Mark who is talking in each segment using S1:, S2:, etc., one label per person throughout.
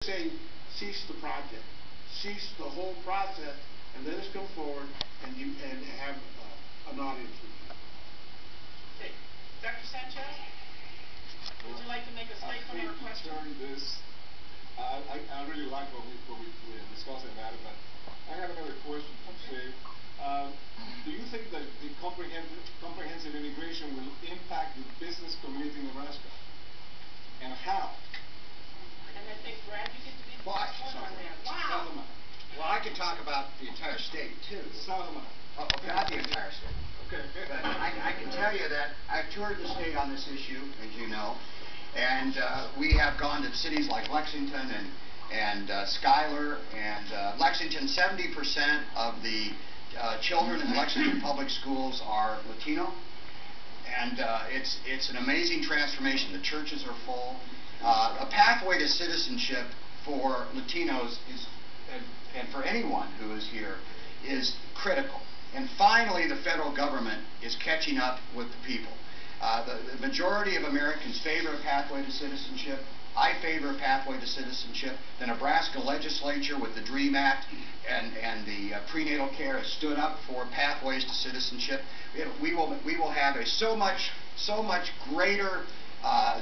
S1: saying cease the project, cease the whole process, and let us come forward and have an audience with you.
S2: Okay, Dr. Sanchez, would you like to make a statement or a question?
S3: I really like what we discussing about it, but I have another question to say. Do you think that the comprehensive immigration will impact the business community in Nebraska? And how?
S2: And I think, Brad, you get to be the first one on that. Wow.
S4: Well, I can talk about the entire state, too. Oh, okay, not the entire state.
S3: Okay.
S4: But I can tell you that I've toured the state on this issue, as you know, and we have gone to cities like Lexington and Schuyler and Lexington. 70% of the children in Lexington public schools are Latino, and it's an amazing transformation. The churches are full. A pathway to citizenship for Latinos is, and for anyone who is here, is critical. And finally, the federal government is catching up with the people. The majority of Americans favor a pathway to citizenship. I favor a pathway to citizenship. The Nebraska legislature with the DREAM Act and the prenatal care has stood up for pathways to citizenship. We will have a so much greater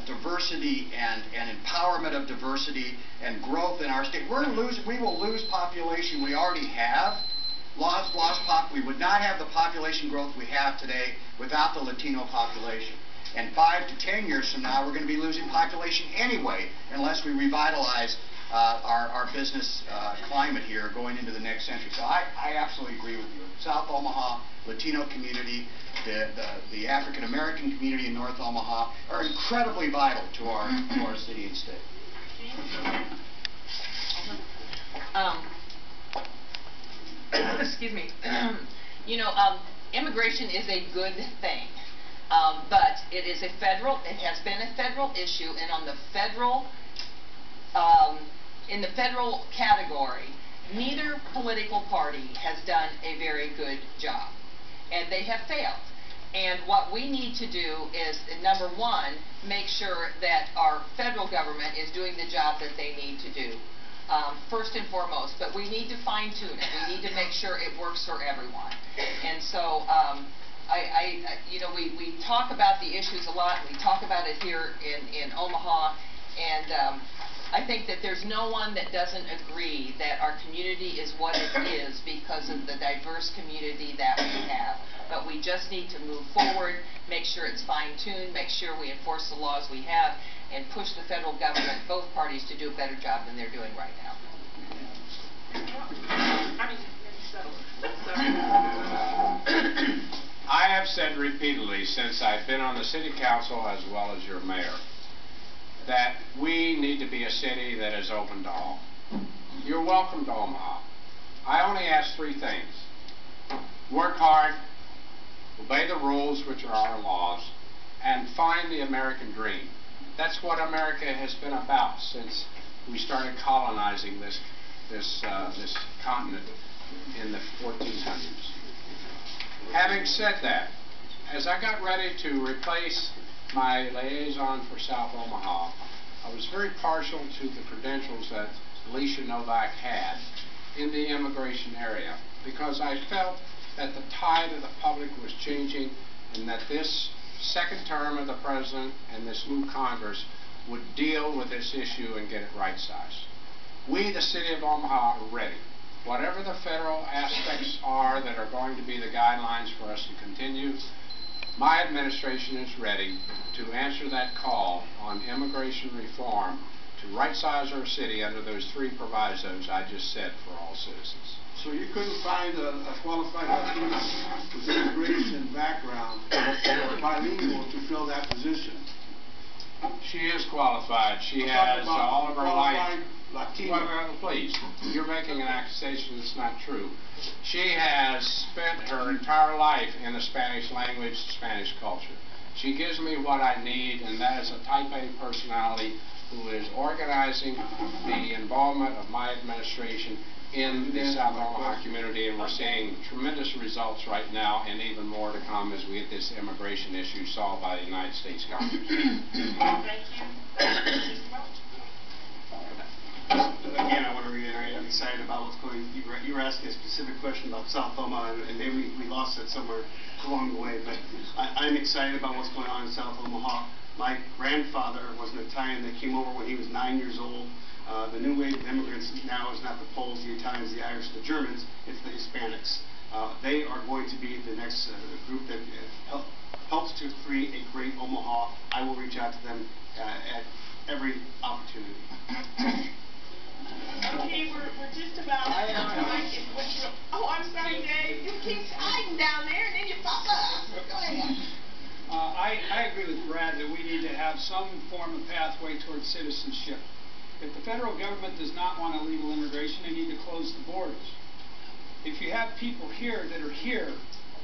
S4: diversity and empowerment of diversity and growth in our state. We will lose population we already have. We would not have the population growth we have today without the Latino population. And 5 to 10 years from now, we're going to be losing population anyway, unless we revitalize our business climate here going into the next century. So I absolutely agree with you. South Omaha, Latino community, the African American community in North Omaha are incredibly vital to our city and state.
S5: Excuse me. Immigration is a good thing, but it has been a federal issue, and on the federal, in the federal category, neither political party has done a very good job, and they have failed. And what we need to do is, number one, make sure that our federal government is doing the job that they need to do. First and foremost, but we need to fine-tune it. We need to make sure it works for everyone. And so, we talk about the issues a lot. We talk about it here in Omaha, and I think that there's no one that doesn't agree that our community is what it is because of the diverse community that we have. But we just need to move forward, make sure it's fine-tuned, make sure we enforce the laws we have, and push the federal government, both parties, to do a better job than they're doing right now.
S6: I have said repeatedly since I've been on the city council as well as your mayor that we need to be a city that is open to all. You're welcome to Omaha. I only ask 3 things. Work hard, obey the rules, which are our laws, and find the American dream. That's what America has been about since we started colonizing this continent in the 1400s. Having said that, as I got ready to replace my liaison for South Omaha, I was very partial to the credentials that Alicia Novak had in the immigration area, because I felt that the tide of the public was changing and that this second term of the president and this new Congress would deal with this issue and get it right-sized. We, the city of Omaha, are ready. Whatever the federal aspects are that are going to be the guidelines for us to continue, my administration is ready to answer that call on immigration reform to right-size our city under those 3 provisos I just said for all citizens.
S1: So you couldn't find a qualified Latino with immigration background or bilingual to fill that position?
S6: She is qualified. She has all of her life.
S1: Latino.
S6: Well, please, you're making an accusation that's not true. She has spent her entire life in the Spanish language, Spanish culture. She gives me what I need, and that is a type A personality who is organizing the involvement of my administration in the South Omaha community, and we're seeing tremendous results right now, and even more to come as we get this immigration issue solved by the United States Congress.
S2: Thank you.
S7: Again, I want to reiterate, I'm excited about what's going on. You were asking a specific question about South Omaha, and maybe we lost it somewhere along the way, but I'm excited about what's going on in South Omaha. My grandfather was an Italian that came over when he was 9 years old. The new wave of immigrants now is not the Poles, the Italians, the Irish, the Germans, it's the Hispanics. They are going to be the next group that helps to create a great Omaha. I will reach out to them at every opportunity.
S2: Okay, we're just about out of time. Oh, I'm sorry, Dave. You keep hiding down there and then you pop up. Go ahead.
S8: I agree with Brad that we need to have some form of pathway towards citizenship. If the federal government does not want illegal immigration, they need to close the borders. If you have people here that are here,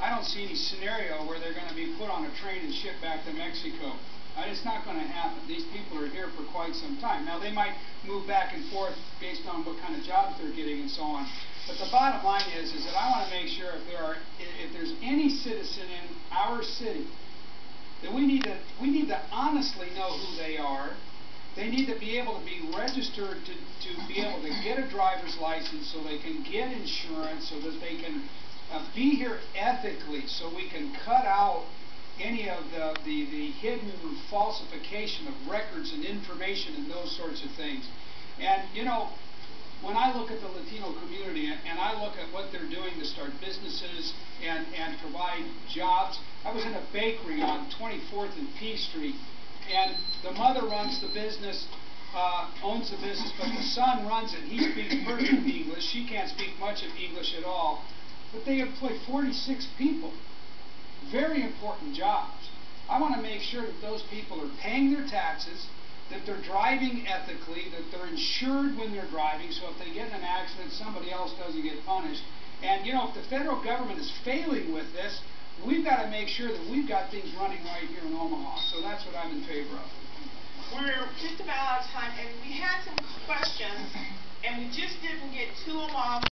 S8: I don't see any scenario where they're going to be put on a train and shipped back to Mexico. It's not going to happen. These people are here for quite some time. Now, they might move back and forth based on what kind of jobs they're getting and so on. But the bottom line is that I want to make sure if there's any citizen in our city, that we need to honestly know who they are. They need to be able to be registered to be able to get a driver's license so they can get insurance, so that they can be here ethically, so we can cut out any of the hidden falsification of records and information and those sorts of things. And, you know, when I look at the Latino community and I look at what they're doing to start businesses and provide jobs, I was in a bakery on 24th and P Street, and the mother runs the business, owns the business, but the son runs it. He speaks perfect English. She can't speak much of English at all. But they employ 46 people. Very important jobs. I want to make sure that those people are paying their taxes, that they're driving ethically, that they're insured when they're driving, so if they get in an accident, somebody else doesn't get punished. And, you know, if the federal government is failing with this, we've got to make sure that we've got things running right here in Omaha. So that's what I'm in favor of.
S2: We're just about out of time, and we had some questions, and we just didn't get to them all.